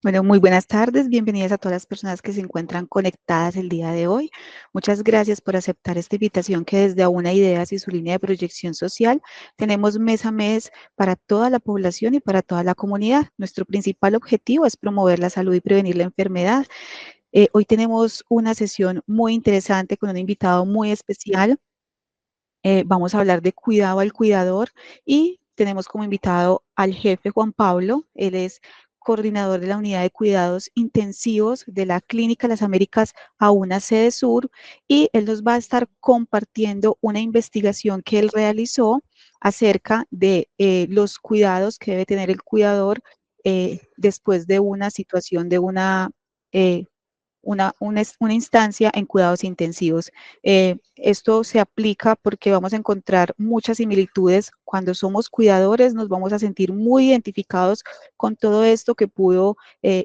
Bueno, muy buenas tardes, bienvenidas a todas las personas que se encuentran conectadas el día de hoy. Muchas gracias por aceptar esta invitación que desde Aúna Ideas y su línea de proyección social tenemos mes a mes para toda la población y para toda la comunidad. Nuestro principal objetivo es promover la salud y prevenir la enfermedad. Hoy tenemos una sesión muy interesante con un invitado muy especial. Vamos a hablar de cuidado al cuidador y tenemos como invitado al jefe Juan Pablo. Él es coordinador de la unidad de cuidados intensivos de la Clínica Las Américas Aúna Sede Sur, y él nos va a estar compartiendo una investigación que él realizó acerca de los cuidados que debe tener el cuidador después de una situación de eh, una instancia en cuidados intensivos. Esto se aplica porque vamos a encontrar muchas similitudes. Cuando somos cuidadores nos vamos a sentir muy identificados con todo esto que pudo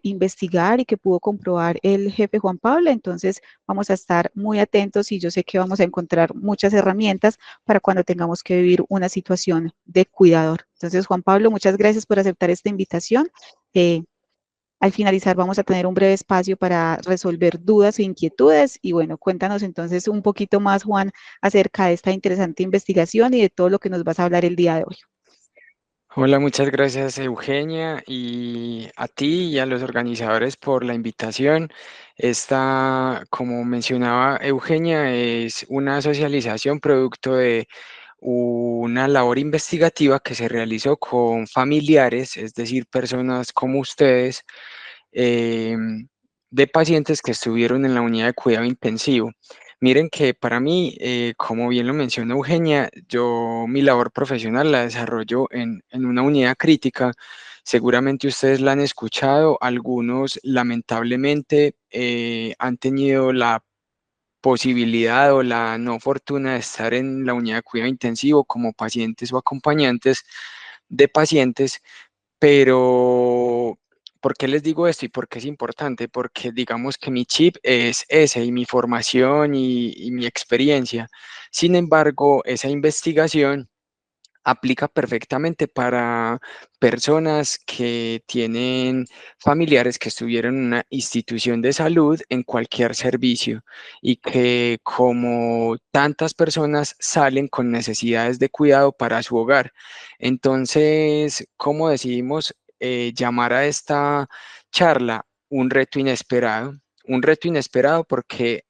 investigar y que pudo comprobar el jefe Juan Pablo. Entonces vamos a estar muy atentos y yo sé que vamos a encontrar muchas herramientas para cuando tengamos que vivir una situación de cuidador. Entonces, Juan Pablo, muchas gracias por aceptar esta invitación. Al finalizar vamos a tener un breve espacio para resolver dudas e inquietudes. Y bueno, cuéntanos entonces un poquito más, Juan, acerca de esta interesante investigación y de todo lo que nos vas a hablar el día de hoy. Hola, muchas gracias Eugenia y a ti y a los organizadores por la invitación. Esta, como mencionaba Eugenia, es una socialización producto de una labor investigativa que se realizó con familiares, es decir, personas como ustedes, eh, de pacientes que estuvieron en la unidad de cuidado intensivo. Miren que para mí, como bien lo mencionó Eugenia, yo mi labor profesional la desarrollo en una unidad crítica. Seguramente ustedes la han escuchado, algunos lamentablemente han tenido la posibilidad o la no fortuna de estar en la unidad de cuidado intensivo como pacientes o acompañantes de pacientes, pero ¿por qué les digo esto y por qué es importante? Porque digamos que mi chip es ese y mi formación y mi experiencia. Sin embargo, esa investigación aplica perfectamente para personas que tienen familiares que estuvieron en una institución de salud en cualquier servicio y que como tantas personas salen con necesidades de cuidado para su hogar. Entonces, ¿cómo decidimos llamar a esta charla un reto inesperado? Un reto inesperado porque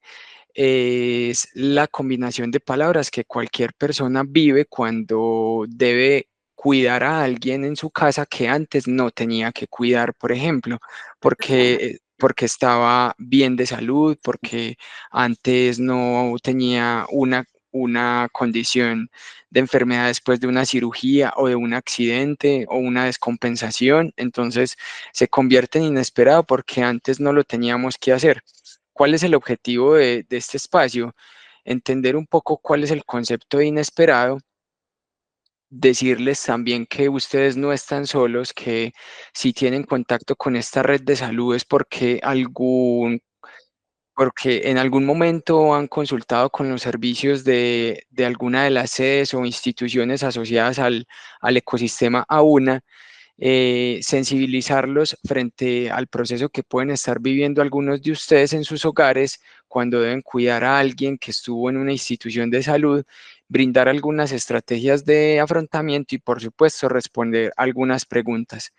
es la combinación de palabras que cualquier persona vive cuando debe cuidar a alguien en su casa que antes no tenía que cuidar, por ejemplo, porque estaba bien de salud, porque antes no tenía una condición de enfermedad después de una cirugía o de un accidente o una descompensación, entonces se convierte en inesperado porque antes no lo teníamos que hacer. ¿Cuál es el objetivo de este espacio? Entender un poco cuál es el concepto de inesperado, decirles también que ustedes no están solos, que si tienen contacto con esta red de salud es porque en algún momento han consultado con los servicios de alguna de las sedes o instituciones asociadas al ecosistema AUNA, sensibilizarlos frente al proceso que pueden estar viviendo algunos de ustedes en sus hogares cuando deben cuidar a alguien que estuvo en una institución de salud, brindar algunas estrategias de afrontamiento y, por supuesto, responder algunas preguntas.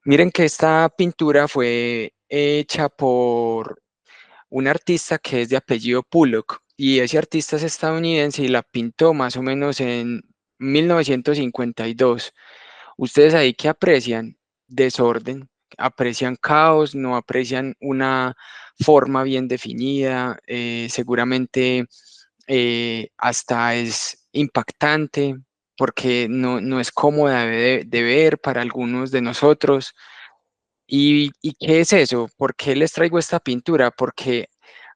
Miren que esta pintura fue hecha por un artista que es de apellido Pollock, y ese artista es estadounidense y la pintó más o menos en 1952. Ustedes ahí que aprecian desorden, aprecian caos, no aprecian una forma bien definida, seguramente hasta es impactante porque no es cómoda de ver para algunos de nosotros. ¿Y qué es eso? ¿Por qué les traigo esta pintura? Porque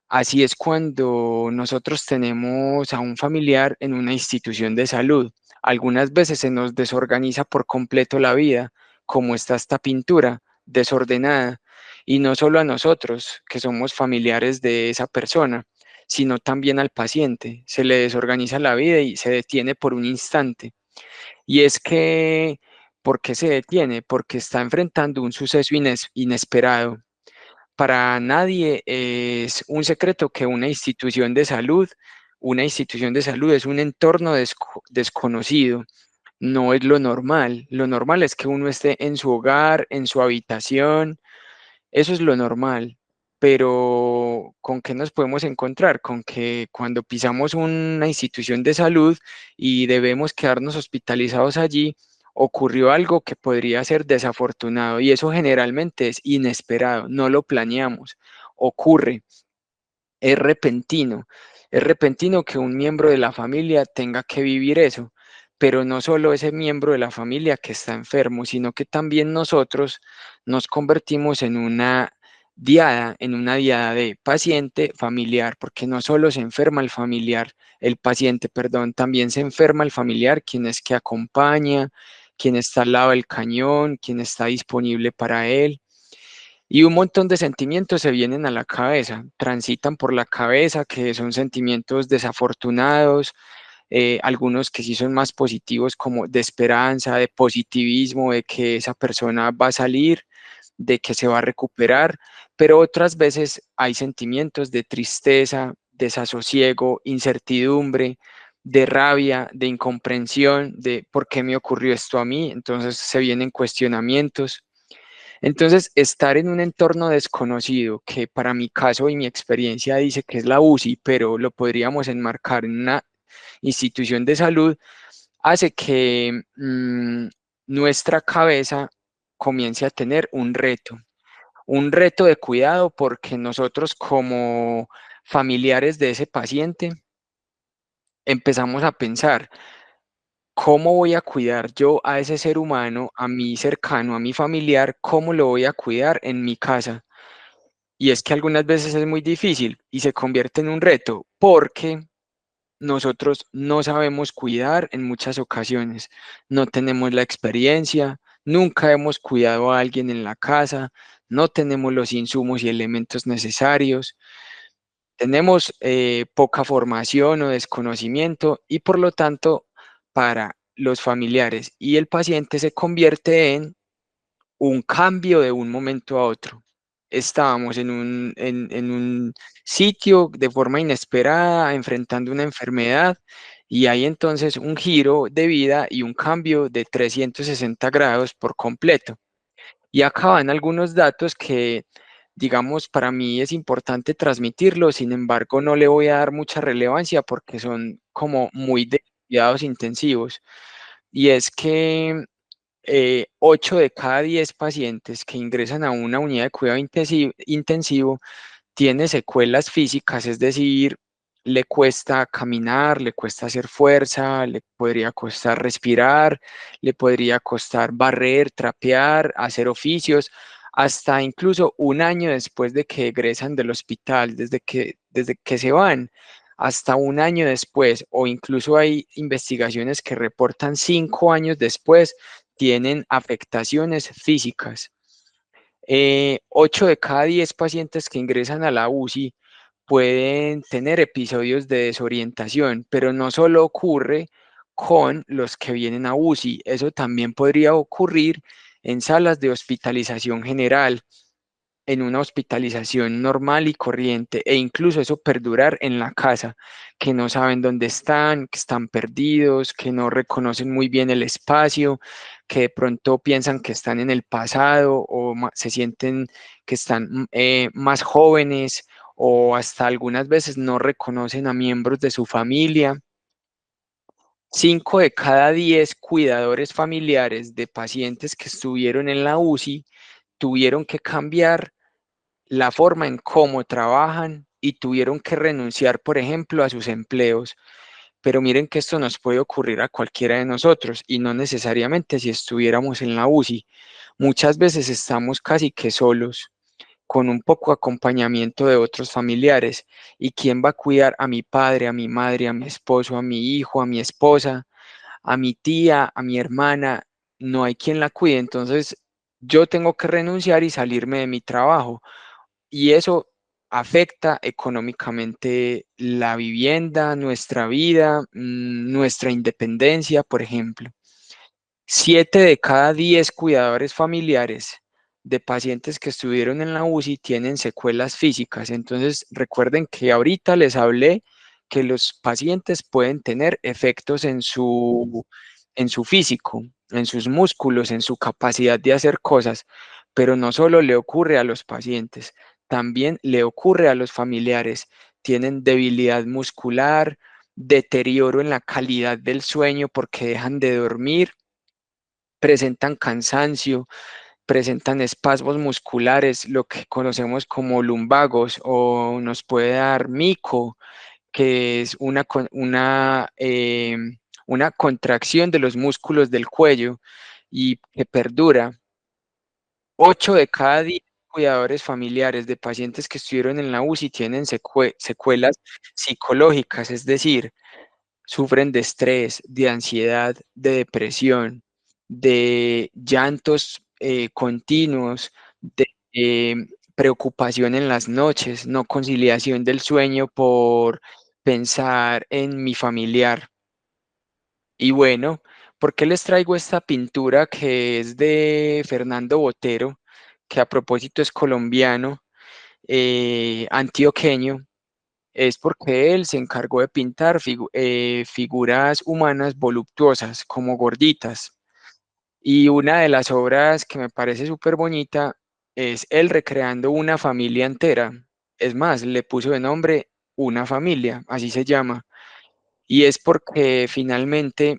así es cuando nosotros tenemos a un familiar en una institución de salud. Algunas veces se nos desorganiza por completo la vida, como está esta pintura, desordenada. Y no solo a nosotros, que somos familiares de esa persona, sino también al paciente. Se le desorganiza la vida y se detiene por un instante. Y es que ¿Por qué se detiene? Porque está enfrentando un suceso inesperado. Para nadie es un secreto que una institución de salud es un entorno desconocido, no es lo normal. Lo normal es que uno esté en su hogar, en su habitación, eso es lo normal. Pero ¿con qué nos podemos encontrar? Con que cuando pisamos una institución de salud y debemos quedarnos hospitalizados allí, ocurrió algo que podría ser desafortunado y eso generalmente es inesperado, no lo planeamos, ocurre, es repentino. Es repentino que un miembro de la familia tenga que vivir eso, pero no solo ese miembro de la familia que está enfermo, sino que también nosotros nos convertimos en una diada de paciente familiar, porque no solo se enferma el familiar, el paciente, perdón, también se enferma el familiar, quien es que acompaña, quien está al lado del cañón, quien está disponible para él. Y un montón de sentimientos se vienen a la cabeza, transitan por la cabeza, que son sentimientos desafortunados, algunos que sí son más positivos, como de esperanza, de positivismo, de que esa persona va a salir, de que se va a recuperar, pero otras veces hay sentimientos de tristeza, desasosiego, incertidumbre, de rabia, de incomprensión, de por qué me ocurrió esto a mí, entonces se vienen cuestionamientos. Entonces, estar en un entorno desconocido, que para mi caso y mi experiencia dice que es la UCI, pero lo podríamos enmarcar en una institución de salud, hace que nuestra cabeza comience a tener un reto de cuidado, porque nosotros como familiares de ese paciente empezamos a pensar, ¿cómo voy a cuidar yo a ese ser humano, a mi cercano, a mi familiar? ¿Cómo lo voy a cuidar en mi casa? Y es que algunas veces es muy difícil y se convierte en un reto porque nosotros no sabemos cuidar en muchas ocasiones, no tenemos la experiencia, nunca hemos cuidado a alguien en la casa, no tenemos los insumos y elementos necesarios, tenemos poca formación o desconocimiento y por lo tanto para los familiares y el paciente se convierte en un cambio de un momento a otro. Estábamos en un sitio de forma inesperada, enfrentando una enfermedad, y hay entonces un giro de vida y un cambio de 360 grados por completo. Y acá van algunos datos que, digamos, para mí es importante transmitirlos, sin embargo, no le voy a dar mucha relevancia porque son como muy de cuidados intensivos. Y es que 8 de cada 10 pacientes que ingresan a una unidad de cuidado intensivo tiene secuelas físicas, es decir, le cuesta caminar, le cuesta hacer fuerza, le podría costar respirar, le podría costar barrer, trapear, hacer oficios, hasta incluso un año después de que egresan del hospital, desde que se van, hasta un año después, o incluso hay investigaciones que reportan 5 años después, tienen afectaciones físicas. 8 de cada 10 pacientes que ingresan a la UCI pueden tener episodios de desorientación, pero no solo ocurre con los que vienen a UCI, eso también podría ocurrir en salas de hospitalización general, en una hospitalización normal y corriente, e incluso eso perdurar en la casa, que no saben dónde están, que están perdidos, que no reconocen muy bien el espacio, que de pronto piensan que están en el pasado o se sienten que están más jóvenes o hasta algunas veces no reconocen a miembros de su familia. 5 de cada 10 cuidadores familiares de pacientes que estuvieron en la UCI tuvieron que cambiar la forma en cómo trabajan y tuvieron que renunciar, por ejemplo, a sus empleos. Pero miren que esto nos puede ocurrir a cualquiera de nosotros y no necesariamente si estuviéramos en la UCI. Muchas veces estamos casi que solos, con un poco acompañamiento de otros familiares. ¿Y quién va a cuidar a mi padre, a mi madre, a mi esposo, a mi hijo, a mi esposa, a mi tía, a mi hermana? No hay quien la cuide. Entonces, yo tengo que renunciar y salirme de mi trabajo y eso afecta económicamente la vivienda, nuestra vida, nuestra independencia, por ejemplo. 7 de cada 10 cuidadores familiares de pacientes que estuvieron en la UCI tienen secuelas físicas. Entonces, recuerden que ahorita les hablé que los pacientes pueden tener efectos en su físico, en sus músculos, en su capacidad de hacer cosas, pero no solo le ocurre a los pacientes, también le ocurre a los familiares. Tienen debilidad muscular, deterioro en la calidad del sueño porque dejan de dormir, presentan cansancio, presentan espasmos musculares, lo que conocemos como lumbagos, o nos puede dar mico, que es una contracción de los músculos del cuello y que perdura. 8 de cada 10 cuidadores familiares de pacientes que estuvieron en la UCI tienen secuelas psicológicas, es decir, sufren de estrés, de ansiedad, de depresión, de llantos continuos, de preocupación en las noches, no conciliación del sueño por pensar en mi familiar. Y bueno, ¿por qué les traigo esta pintura que es de Fernando Botero, que a propósito es colombiano, antioqueño? Es porque él se encargó de pintar figuras humanas voluptuosas, como gorditas. Y una de las obras que me parece súper bonita es él recreando una familia entera. Es más, le puso de nombre Una familia, así se llama. Y es porque finalmente,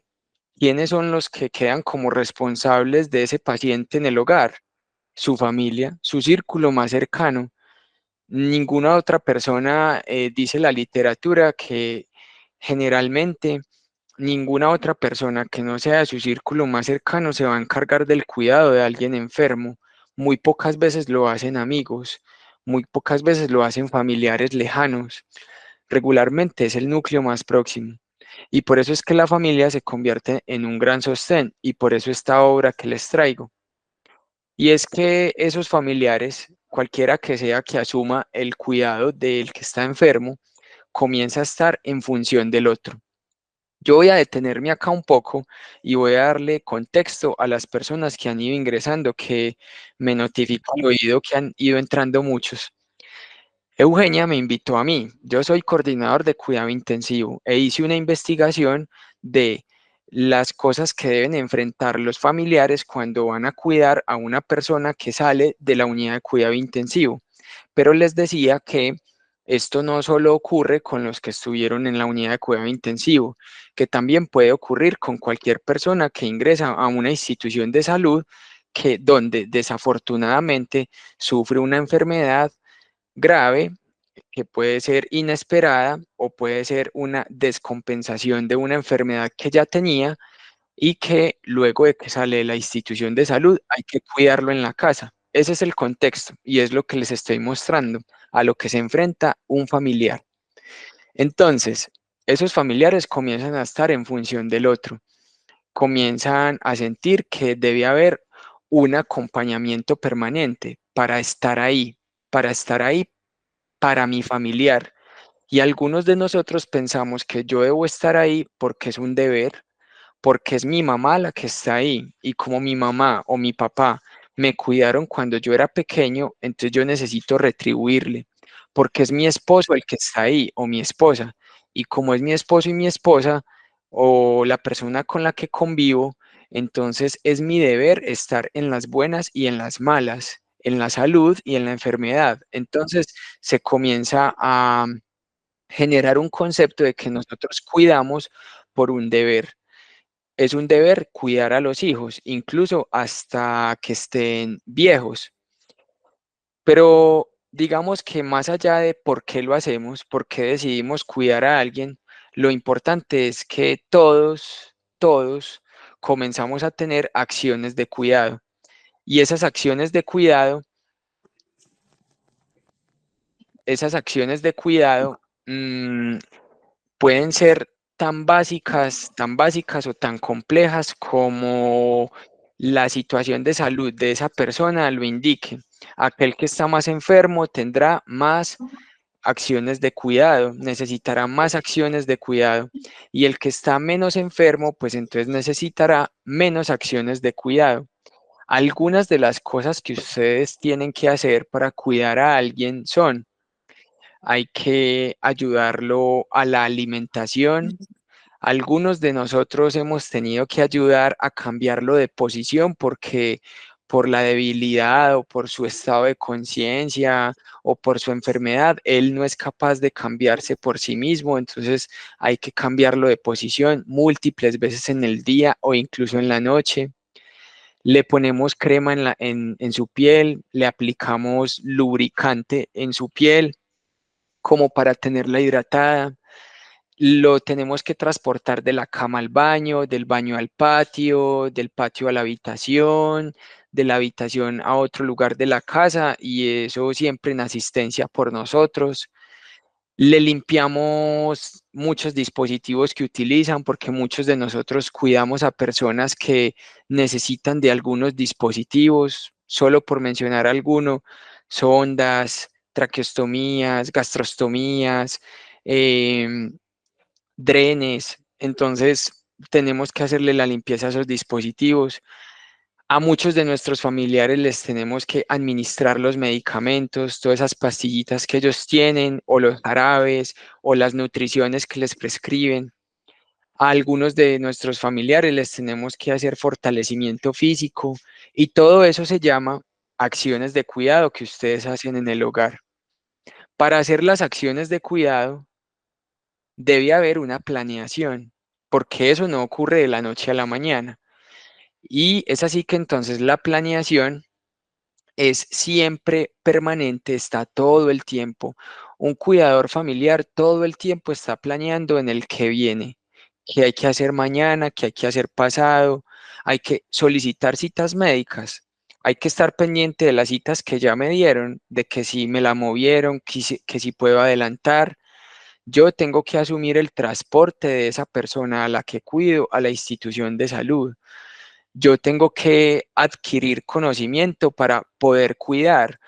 ¿quiénes son los que quedan como responsables de ese paciente en el hogar? Su familia, su círculo más cercano. Ninguna otra persona, dice la literatura, que generalmente ninguna otra persona que no sea de su círculo más cercano se va a encargar del cuidado de alguien enfermo. Muy pocas veces lo hacen amigos, muy pocas veces lo hacen familiares lejanos. Regularmente es el núcleo más próximo. Y por eso es que la familia se convierte en un gran sostén, y por eso esta obra que les traigo. Y es que esos familiares, cualquiera que sea que asuma el cuidado del que está enfermo, comienza a estar en función del otro. Yo voy a detenerme acá un poco y voy a darle contexto a las personas que han ido ingresando, que me notifica al oído que han ido entrando muchos. Eugenia me invitó a mí. Yo soy coordinador de cuidado intensivo e hice una investigación de las cosas que deben enfrentar los familiares cuando van a cuidar a una persona que sale de la unidad de cuidado intensivo. Pero les decía que esto no solo ocurre con los que estuvieron en la unidad de cuidado intensivo, que también puede ocurrir con cualquier persona que ingresa a una institución de salud que donde desafortunadamente sufre una enfermedad grave, que puede ser inesperada o puede ser una descompensación de una enfermedad que ya tenía, y que luego de que sale de la institución de salud hay que cuidarlo en la casa. Ese es el contexto y es lo que les estoy mostrando, a lo que se enfrenta un familiar. Entonces, esos familiares comienzan a estar en función del otro, comienzan a sentir que debe haber un acompañamiento permanente para estar ahí para mi familiar. Y algunos de nosotros pensamos que yo debo estar ahí porque es un deber, porque es mi mamá la que está ahí, y como mi mamá o mi papá me cuidaron cuando yo era pequeño, entonces yo necesito retribuirle, porque es mi esposo el que está ahí o mi esposa, y como es mi esposo y mi esposa o la persona con la que convivo, entonces es mi deber estar en las buenas y en las malas, en la salud y en la enfermedad. Entonces se comienza a generar un concepto de que nosotros cuidamos por un deber. Es un deber cuidar a los hijos, incluso hasta que estén viejos. Pero digamos que más allá de por qué lo hacemos, por qué decidimos cuidar a alguien, lo importante es que todos comenzamos a tener acciones de cuidado. Y esas acciones de cuidado, pueden ser tan básicas o tan complejas como la situación de salud de esa persona lo indique. Aquel que está más enfermo tendrá más acciones de cuidado, necesitará más acciones de cuidado. Y el que está menos enfermo, pues entonces necesitará menos acciones de cuidado. Algunas de las cosas que ustedes tienen que hacer para cuidar a alguien son: hay que ayudarlo a la alimentación. Algunos de nosotros hemos tenido que ayudar a cambiarlo de posición porque por la debilidad o por su estado de conciencia o por su enfermedad, él no es capaz de cambiarse por sí mismo, entonces hay que cambiarlo de posición múltiples veces en el día o incluso en la noche. Le ponemos crema en su piel, le aplicamos lubricante en su piel como para tenerla hidratada. Lo tenemos que transportar de la cama al baño, del baño al patio, del patio a la habitación, de la habitación a otro lugar de la casa, y eso siempre en asistencia por nosotros. Le limpiamos muchos dispositivos que utilizan porque muchos de nosotros cuidamos a personas que necesitan de algunos dispositivos, solo por mencionar alguno: sondas, traqueostomías, gastrostomías, drenes. Entonces tenemos que hacerle la limpieza a esos dispositivos. A muchos de nuestros familiares les tenemos que administrar los medicamentos, todas esas pastillitas que ellos tienen, o los jarabes, o las nutriciones que les prescriben. A algunos de nuestros familiares les tenemos que hacer fortalecimiento físico, y todo eso se llama acciones de cuidado que ustedes hacen en el hogar. Para hacer las acciones de cuidado debe haber una planeación, porque eso no ocurre de la noche a la mañana. Y es así que entonces la planeación es siempre permanente, está todo el tiempo. Un cuidador familiar todo el tiempo está planeando en el que viene, qué hay que hacer mañana, qué hay que hacer pasado. Hay que solicitar citas médicas, hay que estar pendiente de las citas que ya me dieron, de que si me la movieron, que si puedo adelantar. Yo tengo que asumir el transporte de esa persona a la que cuido a la institución de salud. Yo tengo que adquirir conocimiento para poder cuidar,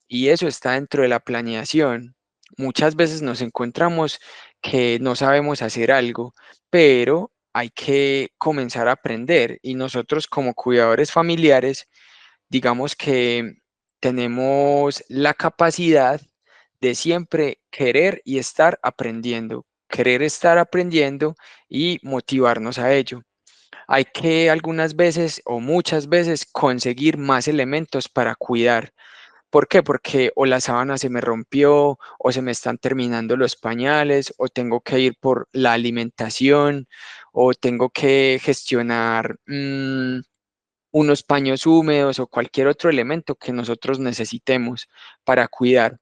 y eso está dentro de la planeación. Muchas veces nos encontramos que no sabemos hacer algo, pero hay que comenzar a aprender, y nosotros como cuidadores familiares, digamos que tenemos la capacidad de siempre querer y estar aprendiendo, querer estar aprendiendo y motivarnos a ello. Hay que algunas veces o muchas veces conseguir más elementos para cuidar. ¿Por qué? Porque o la sábana se me rompió, o se me están terminando los pañales, o tengo que ir por la alimentación, o tengo que gestionar unos paños húmedos o cualquier otro elemento que nosotros necesitemos para cuidar.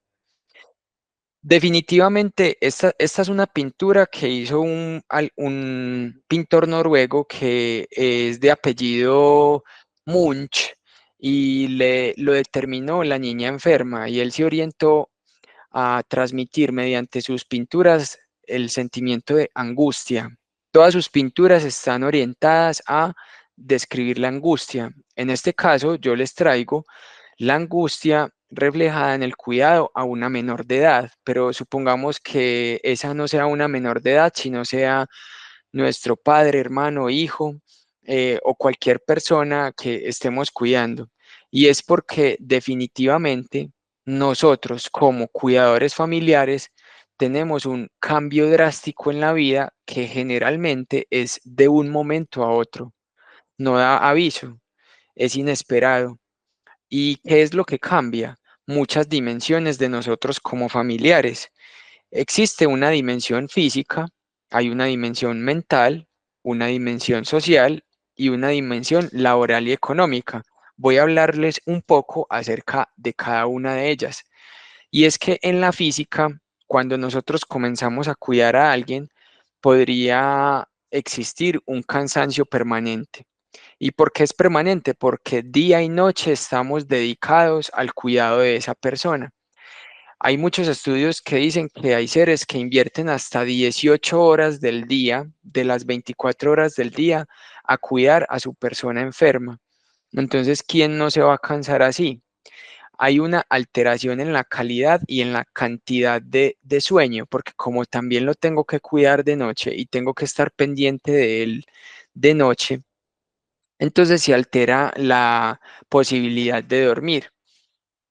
Definitivamente, esta es una pintura que hizo un pintor noruego que es de apellido Munch, y lo determinó la niña enferma, y él se orientó a transmitir mediante sus pinturas el sentimiento de angustia. Todas sus pinturas están orientadas a describir la angustia. En este caso, yo les traigo la angustia reflejada en el cuidado a una menor de edad, pero supongamos que esa no sea una menor de edad, sino sea nuestro padre, hermano, hijo, o cualquier persona que estemos cuidando. Y es porque definitivamente nosotros como cuidadores familiares tenemos un cambio drástico en la vida que generalmente es de un momento a otro, no da aviso, es inesperado. ¿Y qué es lo que cambia? Muchas dimensiones de nosotros como familiares. Existe una dimensión física, hay una dimensión mental, una dimensión social y una dimensión laboral y económica. Voy a hablarles un poco acerca de cada una de ellas. Y es que en la física, cuando nosotros comenzamos a cuidar a alguien, podría existir un cansancio permanente. ¿Y por qué es permanente? Porque día y noche estamos dedicados al cuidado de esa persona. Hay muchos estudios que dicen que hay seres que invierten hasta 18 horas del día, de las 24 horas del día, a cuidar a su persona enferma. Entonces, ¿quién no se va a cansar así? hay una alteración en la calidad y en la cantidad de sueño, porque como también lo tengo que cuidar de noche y tengo que estar pendiente de él de noche, entonces se altera la posibilidad de dormir.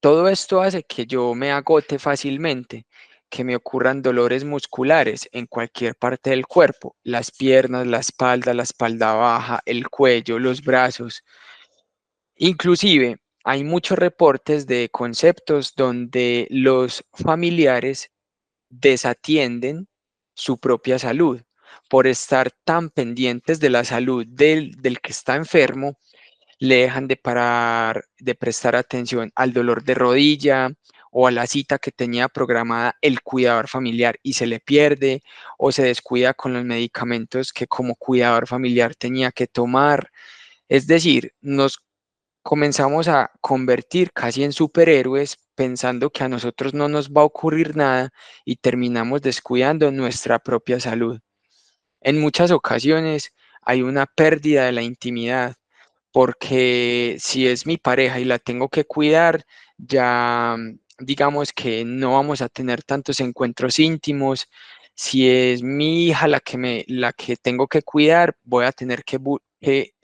Todo esto hace que yo me agote fácilmente, que me ocurran dolores musculares en cualquier parte del cuerpo, las piernas, la espalda baja, el cuello, los brazos. Inclusive hay muchos reportes de conceptos donde los familiares desatienden su propia salud por estar tan pendientes de la salud del que está enfermo, le dejan de parar, de prestar atención al dolor de rodilla o a la cita que tenía programada el cuidador familiar y se le pierde, o se descuida con los medicamentos que como cuidador familiar tenía que tomar. Es decir, nos comenzamos a convertir casi en superhéroes pensando que a nosotros no nos va a ocurrir nada y terminamos descuidando nuestra propia salud. En muchas ocasiones hay una pérdida de la intimidad, porque si es mi pareja y la tengo que cuidar, ya digamos que no vamos a tener tantos encuentros íntimos. Si es mi hija la que tengo que cuidar, voy a tener que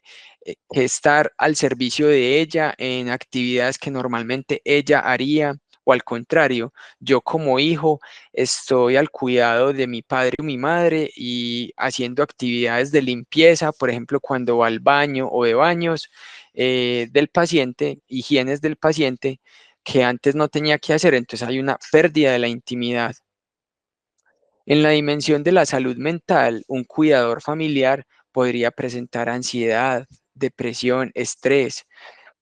estar al servicio de ella en actividades que normalmente ella haría, o al contrario, yo como hijo estoy al cuidado de mi padre o mi madre y haciendo actividades de limpieza, por ejemplo, cuando va al baño o de baños del paciente, higienes del paciente, que antes no tenía que hacer. Entonces hay una pérdida de la intimidad. En la dimensión de la salud mental, un cuidador familiar podría presentar ansiedad, depresión, estrés,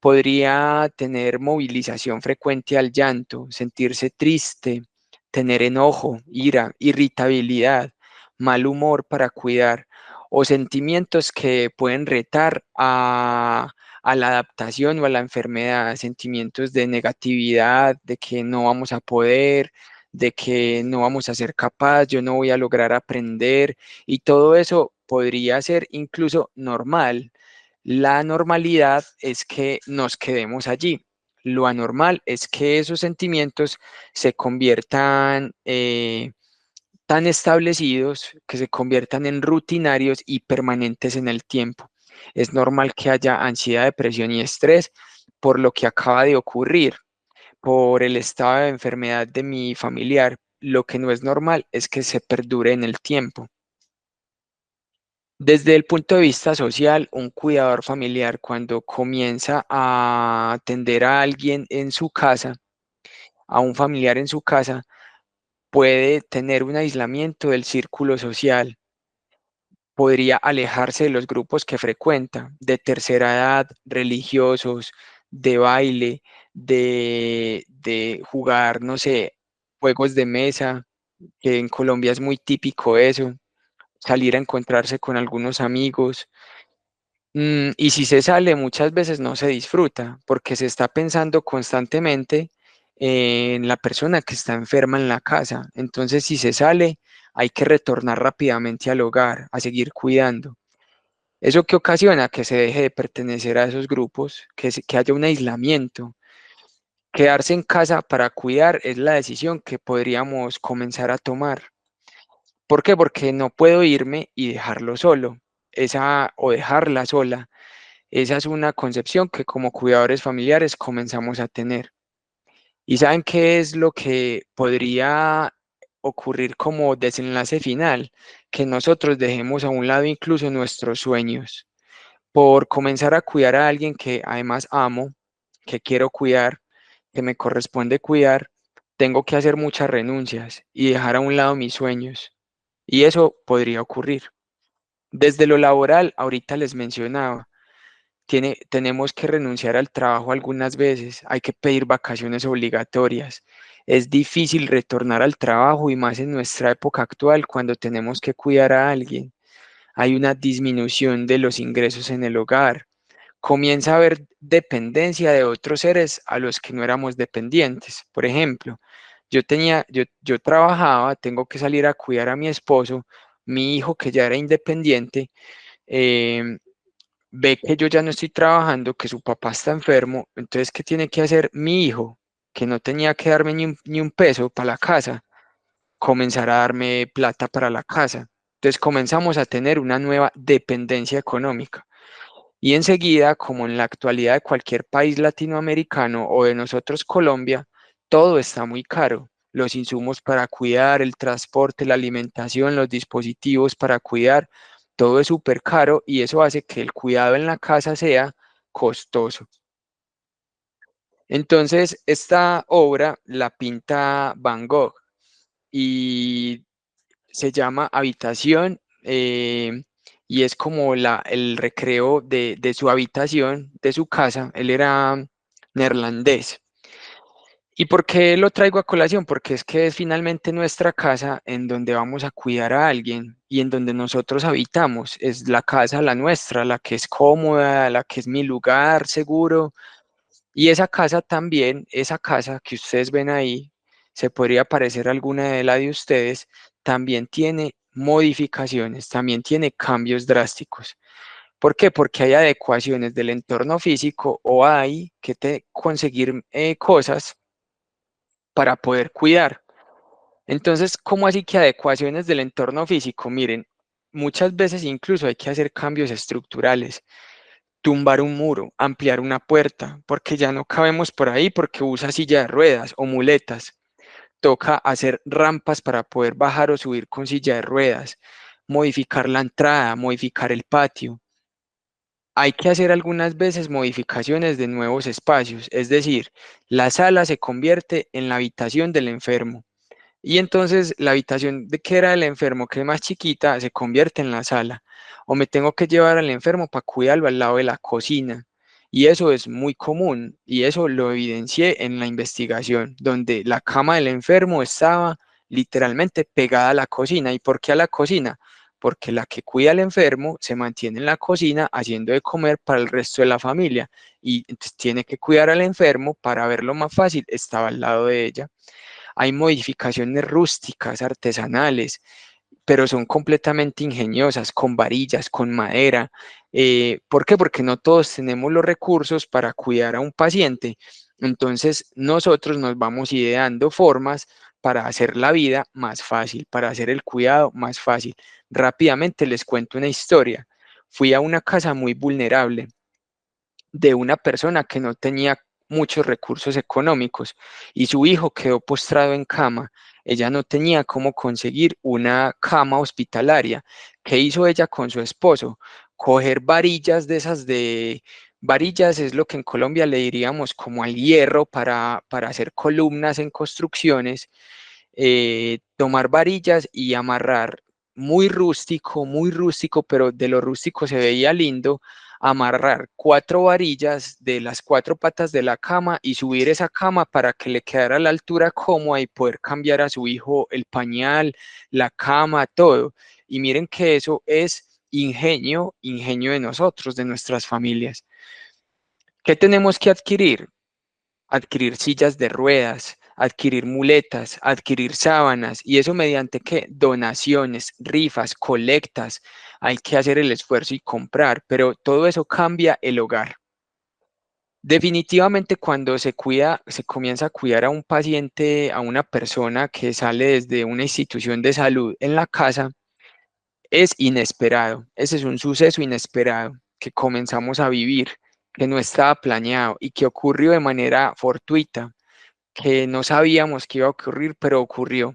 podría tener movilización frecuente al llanto, sentirse triste, tener enojo, ira, irritabilidad, mal humor para cuidar, o sentimientos que pueden retar a la adaptación o a la enfermedad, sentimientos de negatividad, de que no vamos a poder, de que no vamos a ser capaz, yo no voy a lograr aprender, y todo eso podría ser incluso normal. La normalidad es que nos quedemos allí. Lo anormal es que esos sentimientos se conviertan tan establecidos, que se conviertan en rutinarios y permanentes en el tiempo. Es normal que haya ansiedad, depresión y estrés por lo que acaba de ocurrir, por el estado de enfermedad de mi familiar. Lo que no es normal es que se perdure en el tiempo. Desde el punto de vista social, un cuidador familiar cuando comienza a atender a alguien en su casa, a un familiar en su casa, puede tener un aislamiento del círculo social, podría alejarse de los grupos que frecuenta, de tercera edad, religiosos, de baile, de jugar, no sé, juegos de mesa, que en Colombia es muy típico eso, salir a encontrarse con algunos amigos. Y si se sale, muchas veces no se disfruta porque se está pensando constantemente en la persona que está enferma en la casa. Entonces, si se sale, hay que retornar rápidamente al hogar, a seguir cuidando. ¿Eso que ocasiona? Que se deje de pertenecer a esos grupos, que haya un aislamiento. Quedarse en casa para cuidar es la decisión que podríamos comenzar a tomar. ¿Por qué? Porque no puedo irme y dejarlo solo, o dejarla sola. Esa es una concepción que como cuidadores familiares comenzamos a tener. ¿Y saben qué es lo que podría ocurrir como desenlace final? Que nosotros dejemos a un lado incluso nuestros sueños por comenzar a cuidar a alguien que además amo, que quiero cuidar, que me corresponde cuidar. Tengo que hacer muchas renuncias y dejar a un lado mis sueños. Y eso podría ocurrir. Desde lo laboral, ahorita les mencionaba, tenemos que renunciar al trabajo algunas veces, hay que pedir vacaciones obligatorias. Es difícil retornar al trabajo y más en nuestra época actual cuando tenemos que cuidar a alguien. Hay una disminución de los ingresos en el hogar. Comienza a haber dependencia de otros seres a los que no éramos dependientes. Por ejemplo, yo trabajaba, tengo que salir a cuidar a mi esposo, mi hijo que ya era independiente. em, Ve que yo ya no estoy trabajando, que su papá está enfermo, entonces, ¿qué tiene que hacer mi hijo? que no tenía que darme ni un peso para la casa, comenzara a darme plata para la casa. Entonces comenzamos a tener una nueva dependencia económica. Y enseguida, como en la actualidad de cualquier país latinoamericano o de nosotros Colombia, todo está muy caro. Los insumos para cuidar, el transporte, la alimentación, los dispositivos para cuidar, todo es súper caro y eso hace que el cuidado en la casa sea costoso. Entonces, esta obra la pinta Van Gogh y se llama Habitación, y es como el recreo de su habitación, de su casa. Él era neerlandés. ¿Y por qué lo traigo a colación? Porque es que es finalmente nuestra casa en donde vamos a cuidar a alguien y en donde nosotros habitamos. Es la casa, la nuestra, la que es cómoda, la que es mi lugar seguro. Y esa casa también, esa casa que ustedes ven ahí, se podría parecer a alguna de la de ustedes, también tiene modificaciones, también tiene cambios drásticos. ¿Por qué? Porque hay adecuaciones del entorno físico o hay que conseguir cosas para poder cuidar. Entonces, ¿cómo así que adecuaciones del entorno físico? Miren, muchas veces incluso hay que hacer cambios estructurales, tumbar un muro, ampliar una puerta, porque ya no cabemos por ahí porque usa silla de ruedas o muletas. Toca hacer rampas para poder bajar o subir con silla de ruedas, modificar la entrada, modificar el patio. Hay que hacer algunas veces modificaciones de nuevos espacios, es decir, la sala se convierte en la habitación del enfermo. Y entonces la habitación de que era del enfermo, que es más chiquita, se convierte en la sala. O me tengo que llevar al enfermo para cuidarlo al lado de la cocina. Y eso es muy común. Y eso lo evidencié en la investigación, donde la cama del enfermo estaba literalmente pegada a la cocina. ¿Y por qué a la cocina? Porque la que cuida al enfermo se mantiene en la cocina haciendo de comer para el resto de la familia. Y entonces tiene que cuidar al enfermo para verlo más fácil, estaba al lado de ella. Hay modificaciones rústicas, artesanales, pero son completamente ingeniosas, con varillas, con madera. ¿Por qué? Porque no todos tenemos los recursos para cuidar a un paciente. Entonces, nosotros nos vamos ideando formas para hacer la vida más fácil, para hacer el cuidado más fácil. Rápidamente les cuento una historia. Fui a una casa muy vulnerable de una persona que no tenía muchos recursos económicos y su hijo quedó postrado en cama. Ella no tenía cómo conseguir una cama hospitalaria. ¿Qué hizo ella con su esposo? Coger varillas de esas de... Varillas es lo que en Colombia le diríamos como al hierro para hacer columnas en construcciones, tomar varillas y amarrar, muy rústico, pero de lo rústico se veía lindo, amarrar 4 varillas de las 4 patas de la cama y subir esa cama para que le quedara a la altura cómoda y poder cambiar a su hijo el pañal, la cama, todo. Y miren que eso es ingenio, ingenio de nosotros, de nuestras familias. ¿Qué tenemos que adquirir? Adquirir sillas de ruedas, adquirir muletas, adquirir sábanas, y eso mediante qué? Donaciones, rifas, colectas. Hay que hacer el esfuerzo y comprar, pero todo eso cambia el hogar. Definitivamente cuando se cuida, se comienza a cuidar a un paciente, a una persona que sale desde una institución de salud en la casa, es inesperado. Ese es un suceso inesperado que comenzamos a vivir, que no estaba planeado y que ocurrió de manera fortuita, que no sabíamos que iba a ocurrir, pero ocurrió.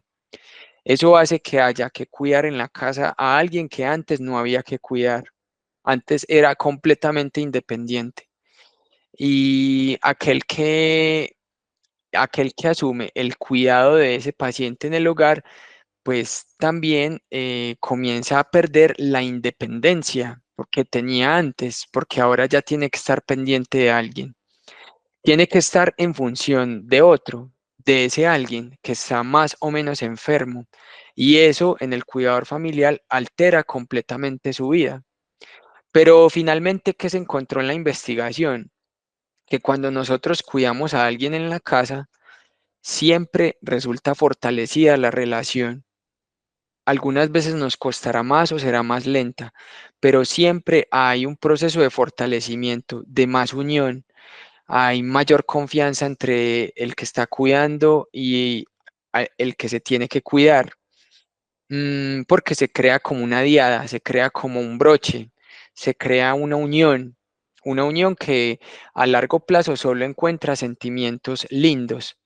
Eso hace que haya que cuidar en la casa a alguien que antes no había que cuidar. Antes era completamente independiente. Y aquel que asume el cuidado de ese paciente en el hogar, pues también comienza a perder la independencia porque tenía antes, porque ahora ya tiene que estar pendiente de alguien. Tiene que estar en función de otro, de ese alguien que está más o menos enfermo. Y eso en el cuidador familiar altera completamente su vida. Pero finalmente, ¿qué se encontró en la investigación? Que cuando nosotros cuidamos a alguien en la casa, siempre resulta fortalecida la relación. Algunas veces nos costará más o será más lenta, pero siempre hay un proceso de fortalecimiento, de más unión. hay mayor confianza entre el que está cuidando y el que se tiene que cuidar. Porque se crea como una diada, se crea como un broche, se crea una unión que a largo plazo solo encuentra sentimientos lindos.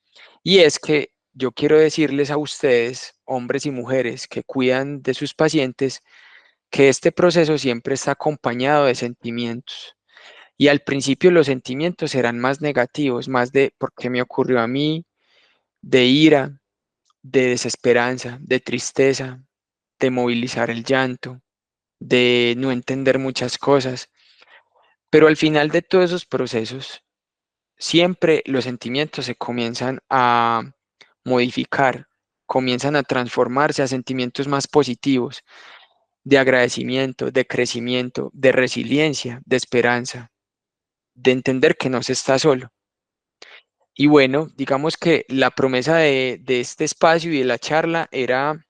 Y es que yo quiero decirles a ustedes, hombres y mujeres que cuidan de sus pacientes, que este proceso siempre está acompañado de sentimientos. Y al principio los sentimientos serán más negativos, más de por qué me ocurrió a mí, de ira, de desesperanza, de tristeza, de movilizar el llanto, de no entender muchas cosas. Pero al final de todos esos procesos, siempre los sentimientos se comienzan a modificar, comienzan a transformarse a sentimientos más positivos, de agradecimiento, de crecimiento, de resiliencia, de esperanza, de entender que no se está solo. Y bueno, digamos que la promesa de este espacio y de la charla era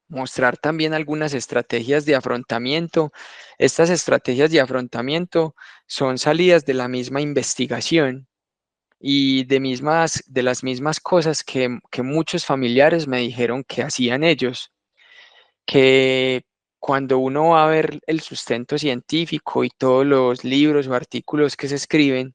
mostrar también algunas estrategias de afrontamiento. Estas estrategias de afrontamiento son salidas de la misma investigación y de las mismas cosas que muchos familiares me dijeron que hacían ellos, que cuando uno va a ver el sustento científico y todos los libros o artículos que se escriben,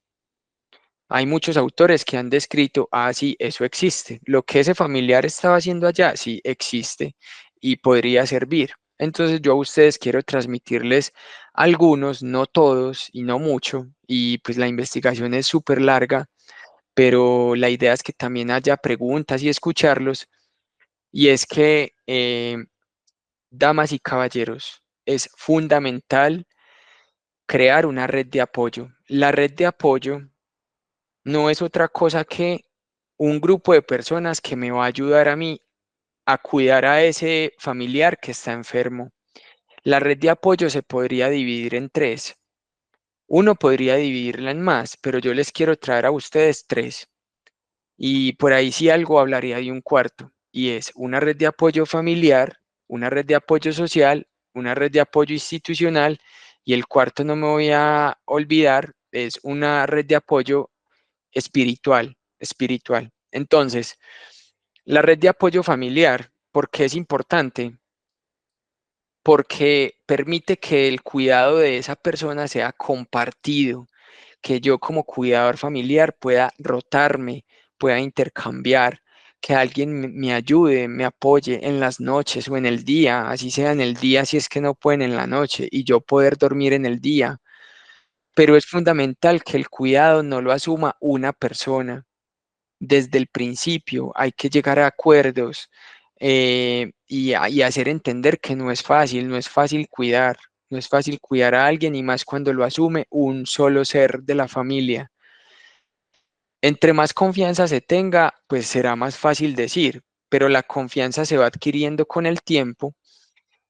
hay muchos autores que han descrito, ah, sí, eso existe. Lo que ese familiar estaba haciendo allá, sí, existe y podría servir. Entonces yo a ustedes quiero transmitirles algunos, no todos y no mucho, y pues la investigación es súper larga, pero la idea es que también haya preguntas y escucharlos. Y es que, damas y caballeros, es fundamental crear una red de apoyo. La red de apoyo no es otra cosa que un grupo de personas que me va a ayudar a mí a cuidar a ese familiar que está enfermo. La red de apoyo se podría dividir en tres. Uno podría dividirla en más, pero yo les quiero traer a ustedes tres. Y por ahí sí algo hablaría de un cuarto, y es una red de apoyo familiar, una red de apoyo social, una red de apoyo institucional, y el cuarto no me voy a olvidar, es una red de apoyo espiritual. Entonces, la red de apoyo familiar, ¿por qué es importante? Porque permite que el cuidado de esa persona sea compartido, que yo como cuidador familiar pueda rotarme, pueda intercambiar, que alguien me ayude, me apoye en las noches o en el día, así sea en el día si es que no pueden en la noche y yo poder dormir en el día. Pero es fundamental que el cuidado no lo asuma una persona. Desde el principio hay que llegar a acuerdos, y hacer entender que no es fácil cuidar, no es fácil cuidar a alguien y más cuando lo asume un solo ser de la familia. Entre más confianza se tenga, pues será más fácil decir, pero la confianza se va adquiriendo con el tiempo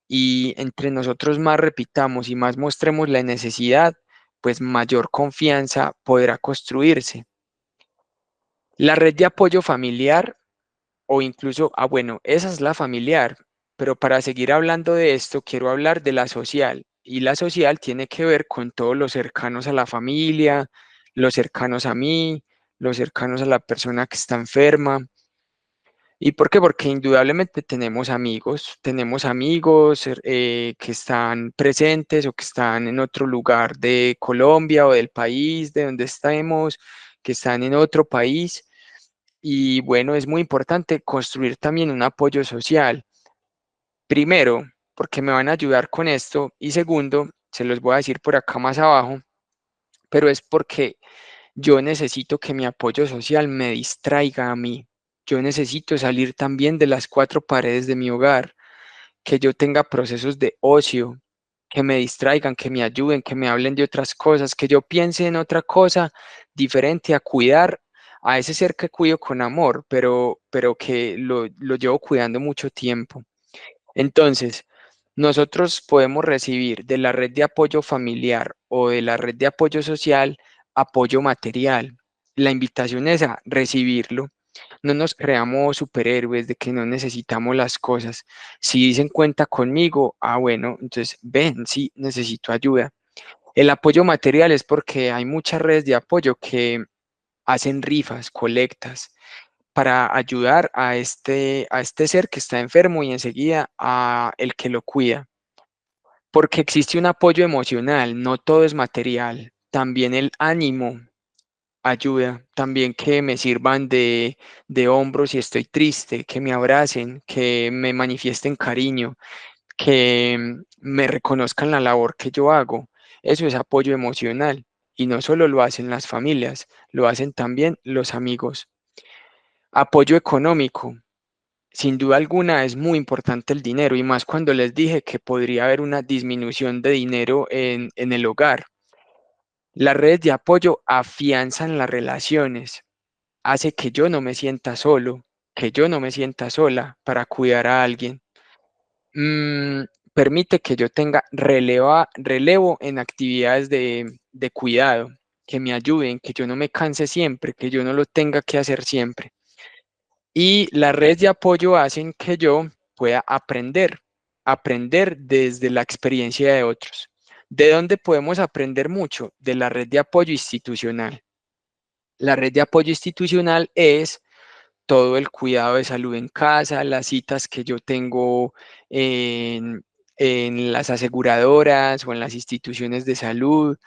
y entre nosotros más repitamos y más mostremos la necesidad, pues mayor confianza podrá construirse. La red de apoyo familiar o incluso, bueno, esa es la familiar, pero para seguir hablando de esto, quiero hablar de la social. Y la social tiene que ver con todos los cercanos a la familia, los cercanos a mí, los cercanos a la persona que está enferma. ¿Y por qué? Porque indudablemente tenemos amigos que están presentes o que están en otro lugar de Colombia o del país de donde estemos, que están en otro país. Y bueno, es muy importante construir también un apoyo social. Primero, porque me van a ayudar con esto. Y segundo, se los voy a decir por acá más abajo, pero es porque yo necesito que mi apoyo social me distraiga a mí. Yo necesito salir también de las cuatro paredes de mi hogar, que yo tenga procesos de ocio, que me distraigan, que me ayuden, que me hablen de otras cosas, que yo piense en otra cosa diferente a cuidar a ese ser que cuido con amor, pero que lo llevo cuidando mucho tiempo. Entonces, nosotros podemos recibir de la red de apoyo familiar o de la red de apoyo social apoyo material. La invitación es a recibirlo. No nos creamos superhéroes de que no necesitamos las cosas. Si dicen cuenta conmigo, bueno, entonces ven, sí, necesito ayuda. El apoyo material es porque hay muchas redes de apoyo que hacen rifas, colectas, para ayudar a este ser que está enfermo y enseguida a el que lo cuida. Porque existe un apoyo emocional, no todo es material, también el ánimo ayuda, también que me sirvan de hombros si estoy triste, que me abracen, que me manifiesten cariño, que me reconozcan la labor que yo hago. Eso es apoyo emocional y no solo lo hacen las familias, lo hacen también los amigos. Apoyo económico. Sin duda alguna es muy importante el dinero y más cuando les dije que podría haber una disminución de dinero en el hogar. Las redes de apoyo afianzan las relaciones, hace que yo no me sienta solo, que yo no me sienta sola para cuidar a alguien. Mm, permite que yo tenga relevo en actividades de cuidado, que me ayuden, que yo no me canse siempre, que yo no lo tenga que hacer siempre. Y las redes de apoyo hacen que yo pueda aprender desde la experiencia de otros. ¿De dónde podemos aprender mucho? De la red de apoyo institucional. La red de apoyo institucional es todo el cuidado de salud en casa, las citas que yo tengo en, en las aseguradoras o en las instituciones de salud,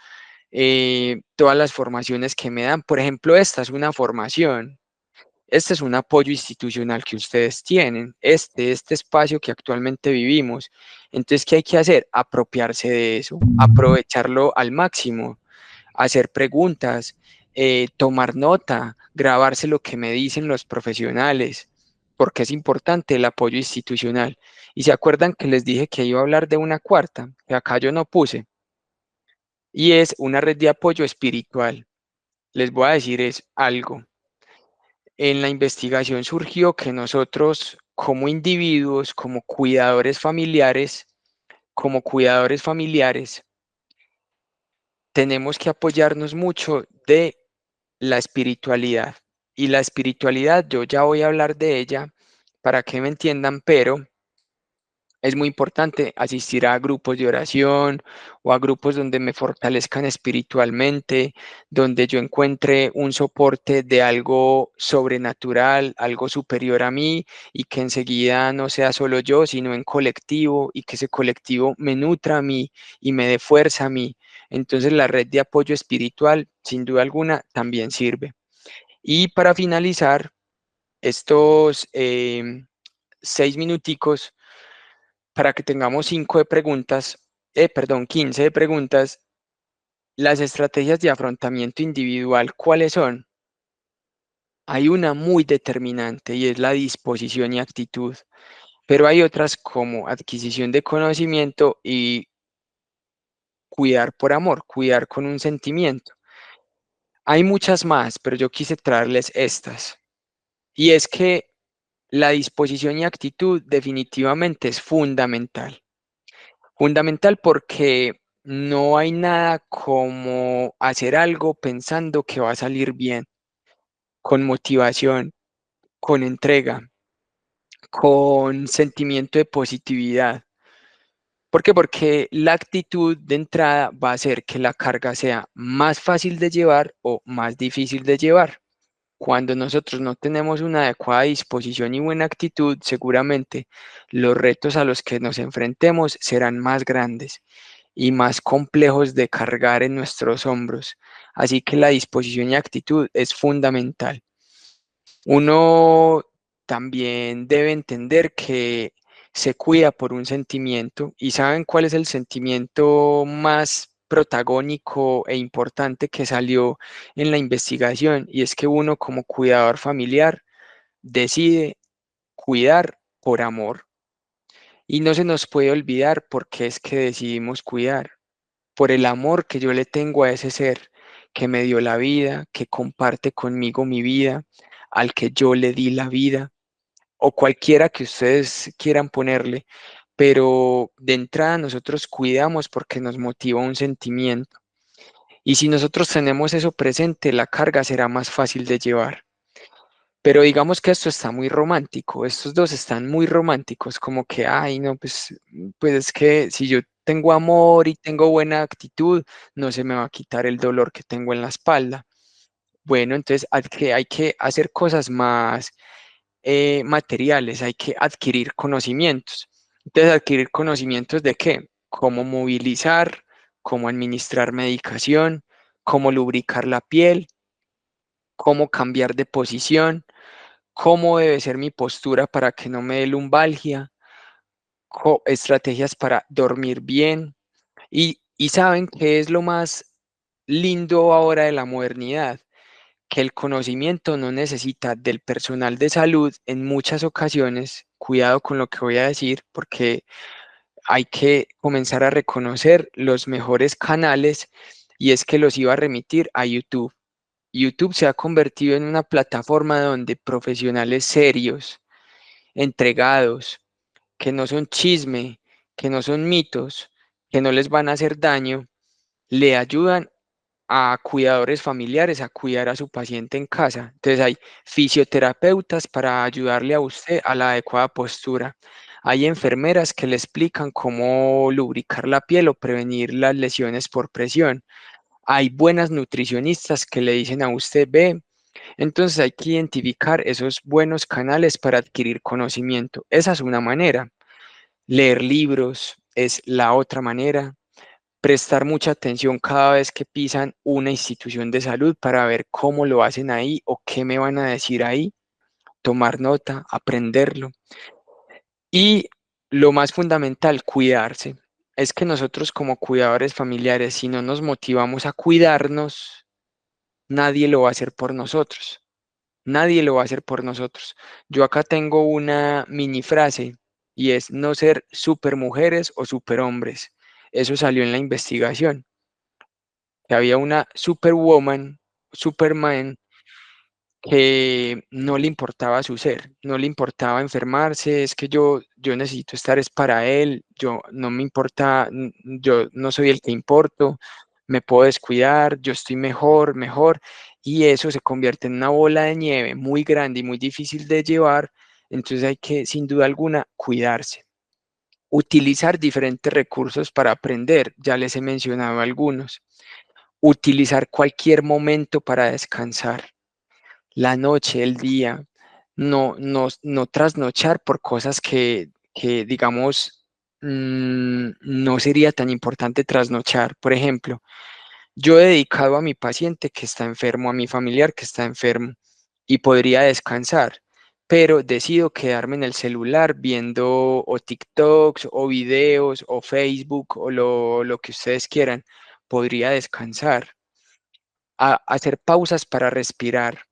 todas las formaciones que me dan. Por ejemplo, esta es una formación. Este es un apoyo institucional que ustedes tienen, este espacio que actualmente vivimos. Entonces, ¿qué hay que hacer? Apropiarse de eso, aprovecharlo al máximo, hacer preguntas, tomar nota, grabarse lo que me dicen los profesionales, porque es importante el apoyo institucional. Y se acuerdan que les dije que iba a hablar de una cuarta, que acá yo no puse, y es una red de apoyo espiritual. Les voy a decir es algo. En la investigación surgió que nosotros como individuos, como cuidadores familiares, tenemos que apoyarnos mucho de la espiritualidad. Y la espiritualidad, yo ya voy a hablar de ella para que me entiendan, pero es muy importante asistir a grupos de oración o a grupos donde me fortalezcan espiritualmente, donde yo encuentre un soporte de algo sobrenatural, algo superior a mí y que enseguida no sea solo yo, sino en colectivo y que ese colectivo me nutra a mí y me dé fuerza a mí. Entonces la red de apoyo espiritual, sin duda alguna, también sirve. Y para finalizar, estos 6 minuticos para que tengamos 15 de preguntas, las estrategias de afrontamiento individual, ¿cuáles son? Hay una muy determinante y es la disposición y actitud, pero hay otras como adquisición de conocimiento y cuidar por amor, cuidar con un sentimiento. Hay muchas más, pero yo quise traerles estas. Y es que la disposición y actitud definitivamente es fundamental. Fundamental porque no hay nada como hacer algo pensando que va a salir bien, con motivación, con entrega, con sentimiento de positividad. ¿Por qué? Porque la actitud de entrada va a hacer que la carga sea más fácil de llevar o más difícil de llevar. Cuando nosotros no tenemos una adecuada disposición y buena actitud, seguramente los retos a los que nos enfrentemos serán más grandes y más complejos de cargar en nuestros hombros. Así que la disposición y actitud es fundamental. Uno también debe entender que se cuida por un sentimiento y saben cuál es el sentimiento más protagónico e importante que salió en la investigación y es que uno como cuidador familiar decide cuidar por amor y no se nos puede olvidar por qué es que decidimos cuidar, por el amor que yo le tengo a ese ser que me dio la vida, que comparte conmigo mi vida, al que yo le di la vida o cualquiera que ustedes quieran ponerle, pero de entrada nosotros cuidamos porque nos motiva un sentimiento. Y si nosotros tenemos eso presente, la carga será más fácil de llevar. Pero digamos que esto está muy romántico, estos dos están muy románticos, como que, ay, no, pues es que si yo tengo amor y tengo buena actitud, no se me va a quitar el dolor que tengo en la espalda. Bueno, entonces hay que hacer cosas más materiales, hay que adquirir conocimientos. Entonces, adquirir conocimientos de qué, cómo movilizar, cómo administrar medicación, cómo lubricar la piel, cómo cambiar de posición, cómo debe ser mi postura para que no me dé lumbalgia, estrategias para dormir bien. Y saben qué es lo más lindo ahora de la modernidad, que el conocimiento no necesita del personal de salud en muchas ocasiones. Cuidado con lo que voy a decir, porque hay que comenzar a reconocer los mejores canales y es que los iba a remitir a YouTube. YouTube se ha convertido en una plataforma donde profesionales serios, entregados, que no son chisme, que no son mitos, que no les van a hacer daño, le ayudan a cuidadores familiares a cuidar a su paciente en casa. Entonces hay fisioterapeutas para ayudarle a usted a la adecuada postura. Hay enfermeras que le explican cómo lubricar la piel o prevenir las lesiones por presión. Hay buenas nutricionistas que le dicen a usted, ve, entonces hay que identificar esos buenos canales para adquirir conocimiento. Esa es una manera. Leer libros es la otra manera. Prestar mucha atención cada vez que pisan una institución de salud para ver cómo lo hacen ahí o qué me van a decir ahí. Tomar nota, aprenderlo. Y lo más fundamental, cuidarse. Es que nosotros como cuidadores familiares, si no nos motivamos a cuidarnos, nadie lo va a hacer por nosotros. Nadie lo va a hacer por nosotros. Yo acá tengo una mini frase y es no ser supermujeres o superhombres. Eso salió en la investigación, que había una superwoman, superman, que no le importaba su ser, no le importaba enfermarse, es que yo necesito estar es para él, yo no me importa, yo no soy el que importo, me puedo descuidar, yo estoy mejor, mejor, y eso se convierte en una bola de nieve muy grande y muy difícil de llevar, entonces hay que, sin duda alguna, cuidarse. Utilizar diferentes recursos para aprender, ya les he mencionado algunos. Utilizar cualquier momento para descansar, la noche, el día, no trasnochar por cosas que digamos, no sería tan importante trasnochar. Por ejemplo, yo he dedicado a mi paciente que está enfermo, a mi familiar que está enfermo y podría descansar, pero decido quedarme en el celular viendo o TikToks o videos o Facebook o lo que ustedes quieran. Podría descansar, hacer pausas para respirar,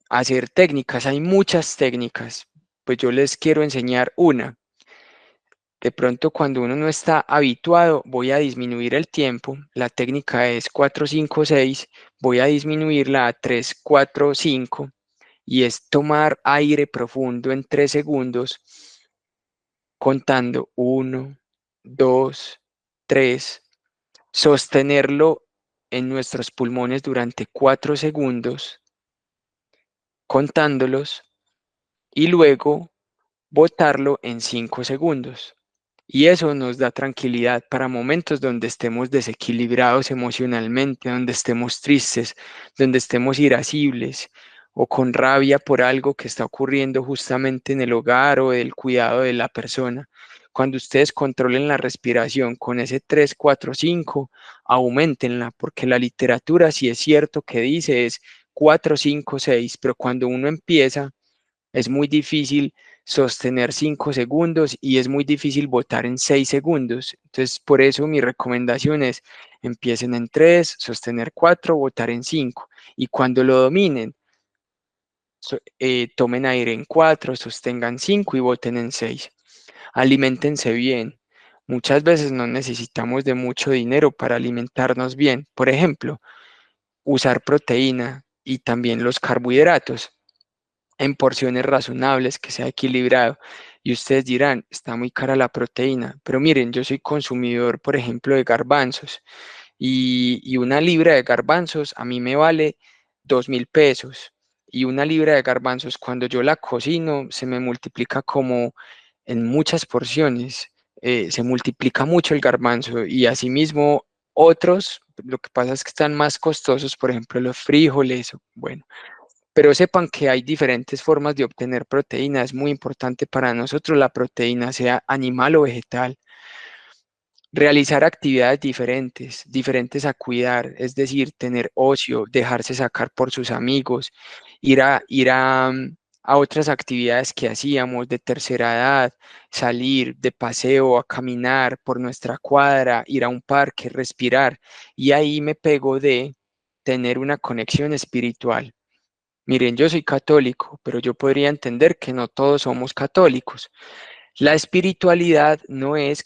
hacer técnicas. Hay muchas técnicas, pues yo les quiero enseñar una. De pronto, cuando uno no está habituado, voy a disminuir el tiempo. La técnica es 4, 5, 6. Voy a disminuirla a 3, 4, 5. Y es tomar aire profundo en 3 segundos, contando 1, 2, 3. Sostenerlo en nuestros pulmones durante 4 segundos, contándolos. Y luego botarlo en 5 segundos. Y eso nos da tranquilidad para momentos donde estemos desequilibrados emocionalmente, donde estemos tristes, donde estemos irascibles o con rabia por algo que está ocurriendo justamente en el hogar o el cuidado de la persona. Cuando ustedes controlen la respiración con ese 3, 4, 5, aumentenla, porque la literatura sí es cierto que dice es 4, 5, 6, pero cuando uno empieza es muy difícil sostener 5 segundos y es muy difícil votar en 6 segundos. Entonces, por eso mi recomendación es empiecen en 3, sostener 4, votar en 5. Y cuando lo dominen, tomen aire en 4, sostengan 5 y voten en 6. Aliméntense bien. Muchas veces no necesitamos de mucho dinero para alimentarnos bien. Por ejemplo, usar proteína y también los carbohidratos en porciones razonables, que sea equilibrado. Y ustedes dirán, está muy cara la proteína, pero miren, yo soy consumidor, por ejemplo, de garbanzos y una libra de garbanzos a mí me vale 2.000 pesos. Y una libra de garbanzos cuando yo la cocino se me multiplica como en muchas porciones. Se multiplica mucho el garbanzo y asimismo Otros, lo que pasa es que están más costosos, por ejemplo, los frijoles, bueno, pero sepan que hay diferentes formas de obtener proteína. Es muy importante para nosotros la proteína, sea animal o vegetal. Realizar actividades diferentes, diferentes a cuidar, es decir, tener ocio, dejarse sacar por sus amigos, ir a otras actividades que hacíamos de tercera edad, salir de paseo, a caminar por nuestra cuadra, ir a un parque, respirar. Y ahí me pego de tener una conexión espiritual. Miren, yo soy católico, pero yo podría entender que no todos somos católicos. La espiritualidad no es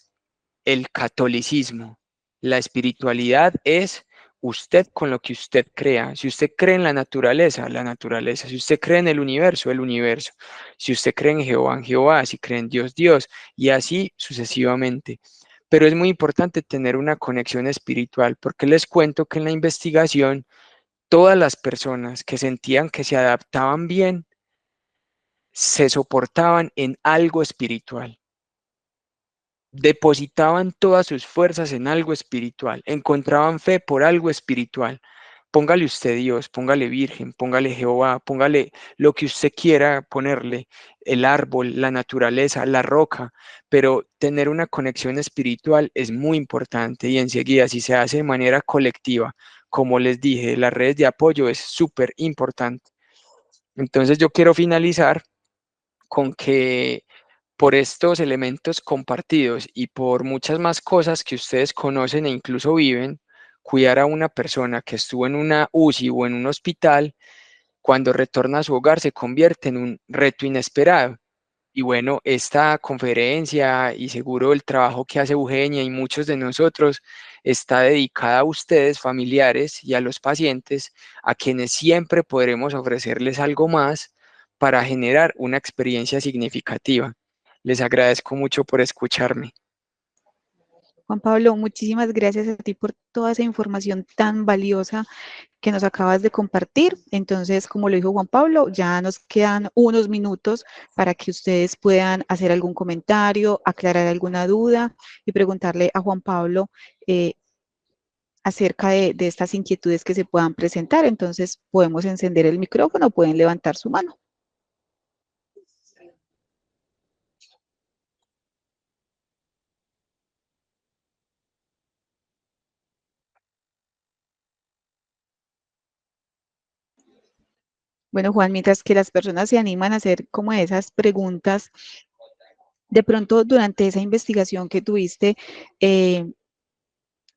el catolicismo. La espiritualidad es usted con lo que usted crea. Si usted cree en la naturaleza, la naturaleza. Si usted cree en el universo, el universo. Si usted cree en Jehová. Si cree en Dios, Dios. Y así sucesivamente. Pero es muy importante tener una conexión espiritual, porque les cuento que en la investigación, todas las personas que sentían que se adaptaban bien, se soportaban en algo espiritual, depositaban todas sus fuerzas en algo espiritual, encontraban fe por algo espiritual. Póngale usted Dios, póngale Virgen, póngale Jehová, póngale lo que usted quiera ponerle, el árbol, la naturaleza, la roca, pero tener una conexión espiritual es muy importante y enseguida si se hace de manera colectiva, como les dije, las redes de apoyo es súper importante. Entonces yo quiero finalizar con que por estos elementos compartidos y por muchas más cosas que ustedes conocen e incluso viven, cuidar a una persona que estuvo en una UCI o en un hospital, cuando retorna a su hogar se convierte en un reto inesperado. Y bueno, esta conferencia y seguro el trabajo que hace Eugenia y muchos de nosotros está dedicada a ustedes, familiares, y a los pacientes, a quienes siempre podremos ofrecerles algo más para generar una experiencia significativa. Les agradezco mucho por escucharme. Juan Pablo, muchísimas gracias a ti por toda esa información tan valiosa que nos acabas de compartir. Entonces, como lo dijo Juan Pablo, ya nos quedan unos minutos para que ustedes puedan hacer algún comentario, aclarar alguna duda y preguntarle a Juan Pablo acerca de estas inquietudes que se puedan presentar. Entonces, podemos encender el micrófono, pueden levantar su mano. Bueno, Juan, mientras que las personas se animan a hacer como esas preguntas, de pronto durante esa investigación que tuviste,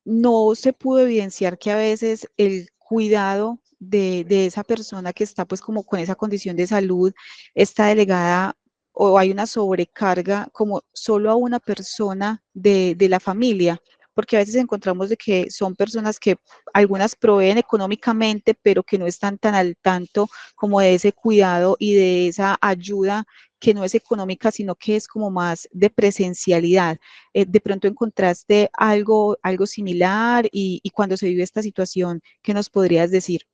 no se pudo evidenciar que a veces el cuidado de esa persona que está pues como con esa condición de salud está delegada o hay una sobrecarga como solo a una persona de la familia, porque a veces encontramos de que son personas que algunas proveen económicamente, pero que no están tan al tanto como de ese cuidado y de esa ayuda que no es económica, sino que es como más de presencialidad. De pronto encontraste algo similar y cuando se vive esta situación, ¿qué nos podrías decir?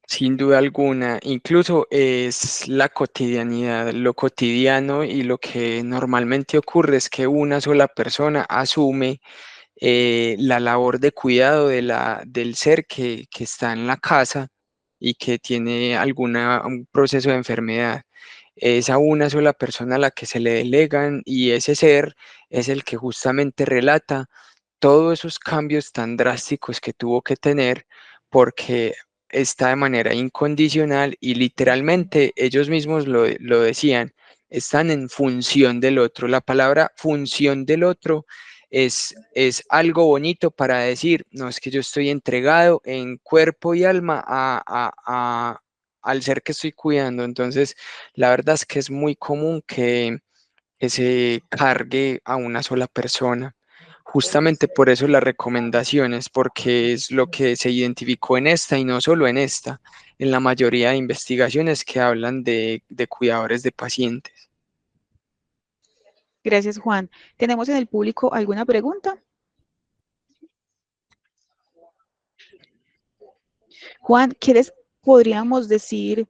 Sin duda alguna, incluso es la cotidianidad, lo cotidiano y lo que normalmente ocurre es que una sola persona asume la labor de cuidado del ser que está en la casa y que tiene un proceso de enfermedad. Es a una sola persona a la que se le delegan y ese ser es el que justamente relata todos esos cambios tan drásticos que tuvo que tener porque está de manera incondicional y literalmente ellos mismos lo decían, están en función del otro. La palabra función del otro es algo bonito para decir, no es que yo estoy entregado en cuerpo y alma al ser que estoy cuidando. Entonces, la verdad es que es muy común que se cargue a una sola persona. Justamente por eso las recomendaciones, porque es lo que se identificó en esta y no solo en esta, en la mayoría de investigaciones que hablan de cuidadores de pacientes. Gracias, Juan. ¿Tenemos en el público alguna pregunta? Juan, ¿quieres, podríamos decir,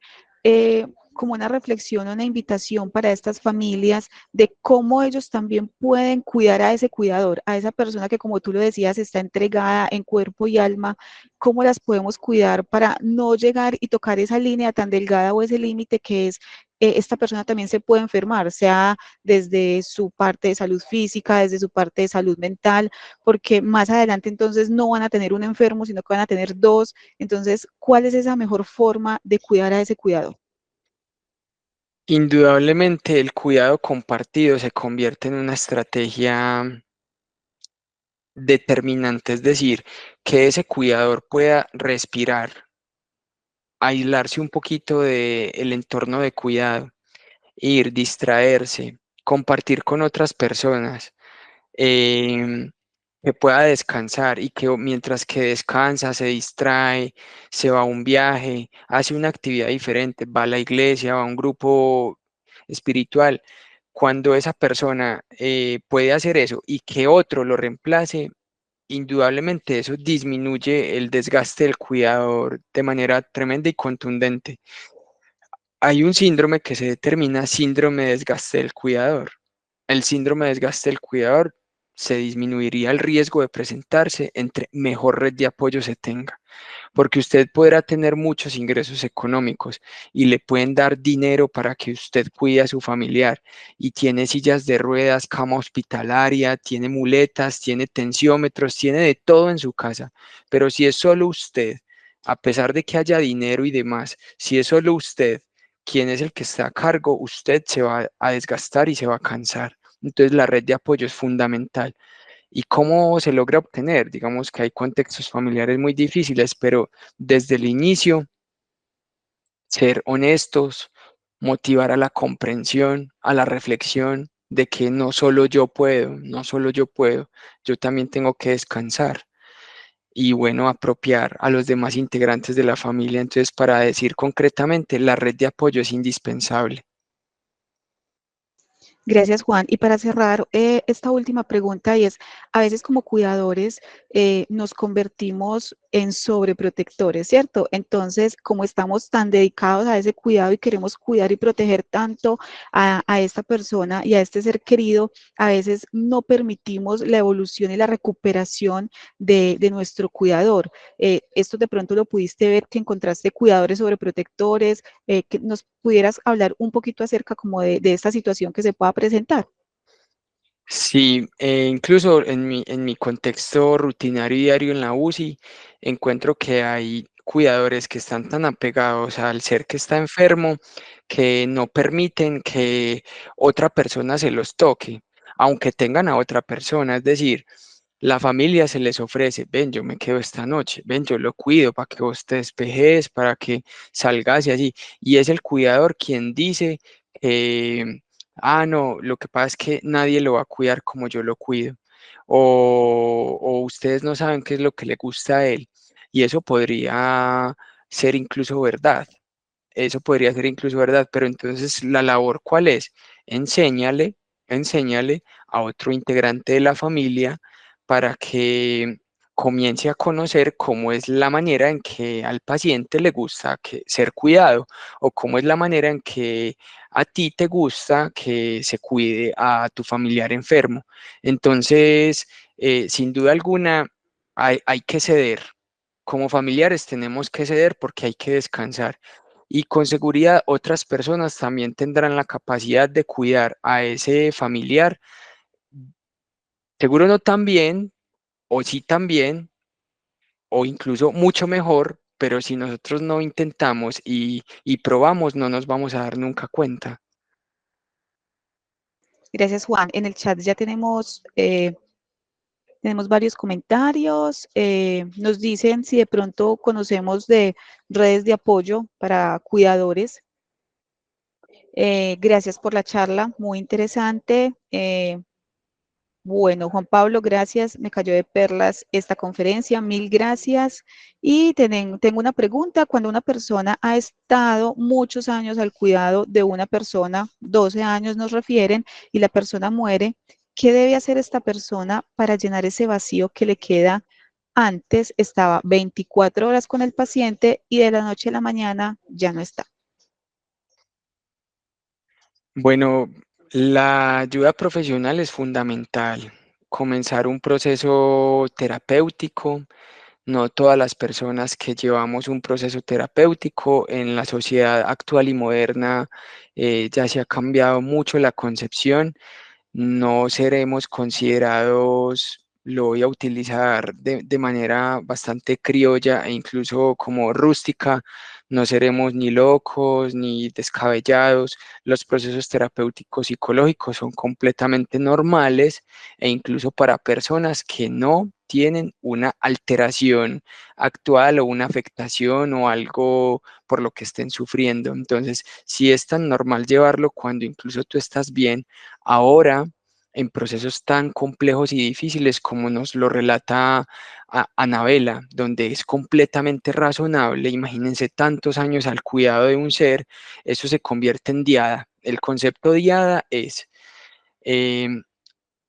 como una reflexión, una invitación para estas familias de cómo ellos también pueden cuidar a ese cuidador, a esa persona que, como tú lo decías, está entregada en cuerpo y alma, cómo las podemos cuidar para no llegar y tocar esa línea tan delgada o ese límite que es esta persona también se puede enfermar, sea desde su parte de salud física, desde su parte de salud mental, porque más adelante entonces no van a tener un enfermo, sino que van a tener dos. Entonces, ¿cuál es esa mejor forma de cuidar a ese cuidador? Indudablemente el cuidado compartido se convierte en una estrategia determinante, es decir, que ese cuidador pueda respirar, aislarse un poquito del entorno de cuidado, ir, distraerse, compartir con otras personas, em, que pueda descansar y que mientras que descansa, se distrae, se va a un viaje, hace una actividad diferente, va a la iglesia, va a un grupo espiritual. Cuando esa persona puede hacer eso y que otro lo reemplace, indudablemente eso disminuye el desgaste del cuidador de manera tremenda y contundente. Hay un síndrome que se determina síndrome de desgaste del cuidador. El síndrome de desgaste del cuidador se disminuiría el riesgo de presentarse entre mejor red de apoyo se tenga, porque usted podrá tener muchos ingresos económicos y le pueden dar dinero para que usted cuide a su familiar y tiene sillas de ruedas, cama hospitalaria, tiene muletas, tiene tensiómetros, tiene de todo en su casa, pero si es solo usted, a pesar de que haya dinero y demás, si es solo usted quien es el que está a cargo, usted se va a desgastar y se va a cansar. Entonces la red de apoyo es fundamental. ¿Y cómo se logra obtener? Digamos que hay contextos familiares muy difíciles, pero desde el inicio, ser honestos, motivar a la comprensión, a la reflexión de que no solo yo puedo, no solo yo puedo, yo también tengo que descansar y bueno, apropiar a los demás integrantes de la familia. Entonces, para decir concretamente, la red de apoyo es indispensable. Gracias, Juan. Y para cerrar esta última pregunta, y es, a veces como cuidadores nos convertimos en sobreprotectores, ¿cierto? Entonces, como estamos tan dedicados a ese cuidado y queremos cuidar y proteger tanto a esta persona y a este ser querido, a veces no permitimos la evolución y la recuperación de nuestro cuidador. Esto de pronto lo pudiste ver, que encontraste cuidadores sobreprotectores, que nos pudieras hablar un poquito acerca como de esta situación que se pueda presentar. Sí, incluso en mi contexto rutinario y diario en la UCI, encuentro que hay cuidadores que están tan apegados al ser que está enfermo que no permiten que otra persona se los toque, aunque tengan a otra persona. Es decir, la familia se les ofrece, ven, yo me quedo esta noche, ven, yo lo cuido para que vos te despejes, para que salgas y así. Y es el cuidador quien dice que no, lo que pasa es que nadie lo va a cuidar como yo lo cuido. O ustedes no saben qué es lo que le gusta a él. Y eso podría ser incluso verdad. Eso podría ser incluso verdad. Pero entonces, ¿la labor cuál es? Enséñale, enséñale a otro integrante de la familia para que comience a conocer cómo es la manera en que al paciente le gusta ser cuidado o cómo es la manera en que a ti te gusta que se cuide a tu familiar enfermo. Entonces, sin duda alguna, hay que ceder. Como familiares tenemos que ceder porque hay que descansar. Y con seguridad otras personas también tendrán la capacidad de cuidar a ese familiar. Seguro no tan bien, o sí tan bien, o incluso mucho mejor, pero si nosotros no intentamos y probamos, no nos vamos a dar nunca cuenta. Gracias, Juan. En el chat ya tenemos varios comentarios. Nos dicen si de pronto conocemos de redes de apoyo para cuidadores. Gracias por la charla, muy interesante. Bueno, Juan Pablo, gracias. Me cayó de perlas esta conferencia. Mil gracias. Y tengo una pregunta. Cuando una persona ha estado muchos años al cuidado de una persona, 12 años nos refieren, y la persona muere, ¿qué debe hacer esta persona para llenar ese vacío que le queda? Antes estaba 24 horas con el paciente y de la noche a la mañana ya no está. Bueno, la ayuda profesional es fundamental. Comenzar un proceso terapéutico. No todas las personas que llevamos un proceso terapéutico en la sociedad actual y moderna, ya se ha cambiado mucho la concepción. No seremos considerados, lo voy a utilizar de manera bastante criolla e incluso como rústica, no seremos ni locos ni descabellados. Los procesos terapéuticos psicológicos son completamente normales e incluso para personas que no tienen una alteración actual o una afectación o algo por lo que estén sufriendo. Entonces, si es tan normal llevarlo cuando incluso tú estás bien, ahora en procesos tan complejos y difíciles como nos lo relata Anabela, donde es completamente razonable, imagínense tantos años al cuidado de un ser, eso se convierte en diada. El concepto diada es eh,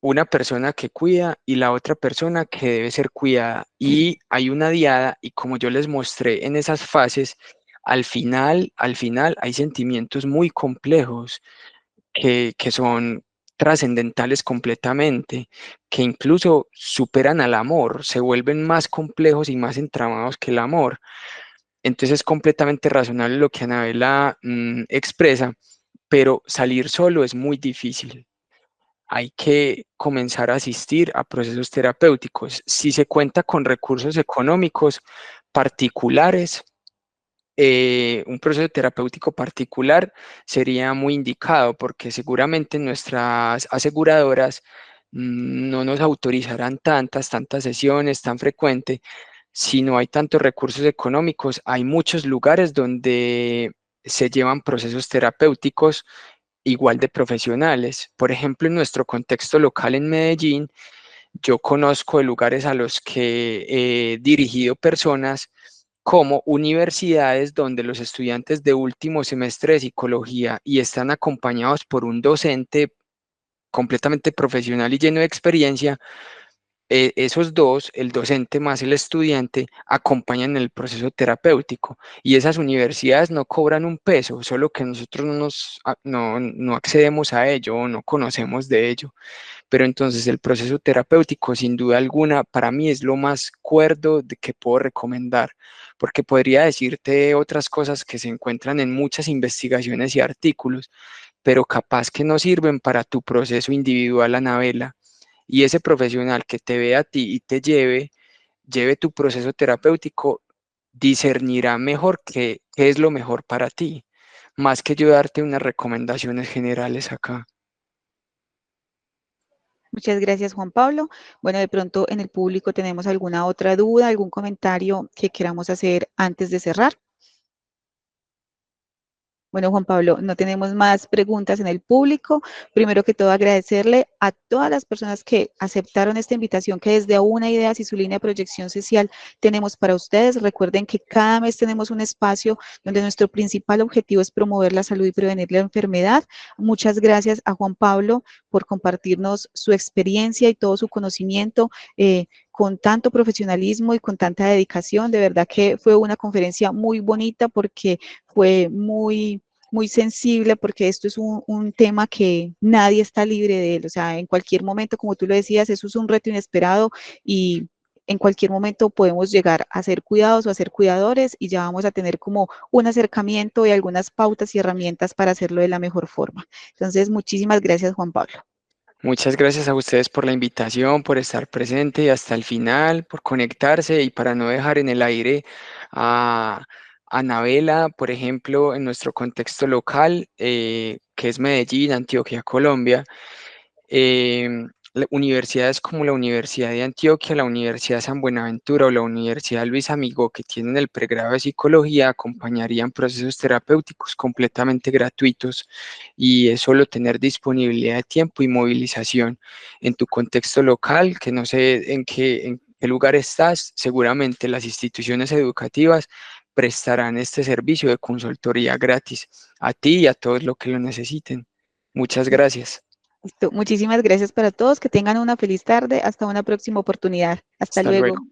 una persona que cuida y la otra persona que debe ser cuidada. Y hay una diada y como yo les mostré en esas fases, al final hay sentimientos muy complejos que son trascendentales completamente, que incluso superan al amor, se vuelven más complejos y más entramados que el amor. Entonces es completamente razonable lo que Anabela expresa, pero salir solo es muy difícil. Hay que comenzar a asistir a procesos terapéuticos. Si se cuenta con recursos económicos particulares, un proceso terapéutico particular sería muy indicado porque seguramente nuestras aseguradoras no nos autorizarán tantas sesiones tan frecuente. Si no hay tantos recursos económicos, hay muchos lugares donde se llevan procesos terapéuticos igual de profesionales. Por ejemplo, en nuestro contexto local en Medellín, yo conozco de lugares a los que he dirigido personas como universidades donde los estudiantes de último semestre de psicología y están acompañados por un docente completamente profesional y lleno de experiencia, esos dos, el docente más el estudiante, acompañan el proceso terapéutico y esas universidades no cobran un peso, solo que nosotros no accedemos a ello o no conocemos de ello. Pero entonces el proceso terapéutico, sin duda alguna, para mí es lo más cuerdo de que puedo recomendar, porque podría decirte otras cosas que se encuentran en muchas investigaciones y artículos, pero capaz que no sirven para tu proceso individual, Anabela. Y ese profesional que te vea a ti y te lleve tu proceso terapéutico, discernirá mejor qué es lo mejor para ti, más que yo darte unas recomendaciones generales acá. Muchas gracias, Juan Pablo. Bueno, de pronto en el público tenemos alguna otra duda, algún comentario que queramos hacer antes de cerrar. Bueno, Juan Pablo, no tenemos más preguntas en el público. Primero que todo, agradecerle a todas las personas que aceptaron esta invitación que desde Una Ideas y su línea de proyección social tenemos para ustedes. Recuerden que cada mes tenemos un espacio donde nuestro principal objetivo es promover la salud y prevenir la enfermedad. Muchas gracias a Juan Pablo por compartirnos su experiencia y todo su conocimiento. Con tanto profesionalismo y con tanta dedicación. De verdad que fue una conferencia muy bonita porque fue muy sensible porque esto es un tema que nadie está libre de él. O sea, en cualquier momento, como tú lo decías, eso es un reto inesperado y en cualquier momento podemos llegar a ser cuidados o a ser cuidadores y ya vamos a tener como un acercamiento y algunas pautas y herramientas para hacerlo de la mejor forma. Entonces, muchísimas gracias, Juan Pablo. Muchas gracias a ustedes por la invitación, por estar presente hasta el final, por conectarse y para no dejar en el aire a Anabela, por ejemplo, en nuestro contexto local, que es Medellín, Antioquia, Colombia. Universidades como la Universidad de Antioquia, la Universidad San Buenaventura o la Universidad Luis Amigo, que tienen el pregrado de psicología, acompañarían procesos terapéuticos completamente gratuitos y es solo tener disponibilidad de tiempo y movilización en tu contexto local, que no sé en qué lugar estás, seguramente las instituciones educativas prestarán este servicio de consultoría gratis a ti y a todos los que lo necesiten. Muchas gracias. Listo. Muchísimas gracias para todos. Que tengan una feliz tarde. Hasta una próxima oportunidad. Hasta Hasta luego. luego.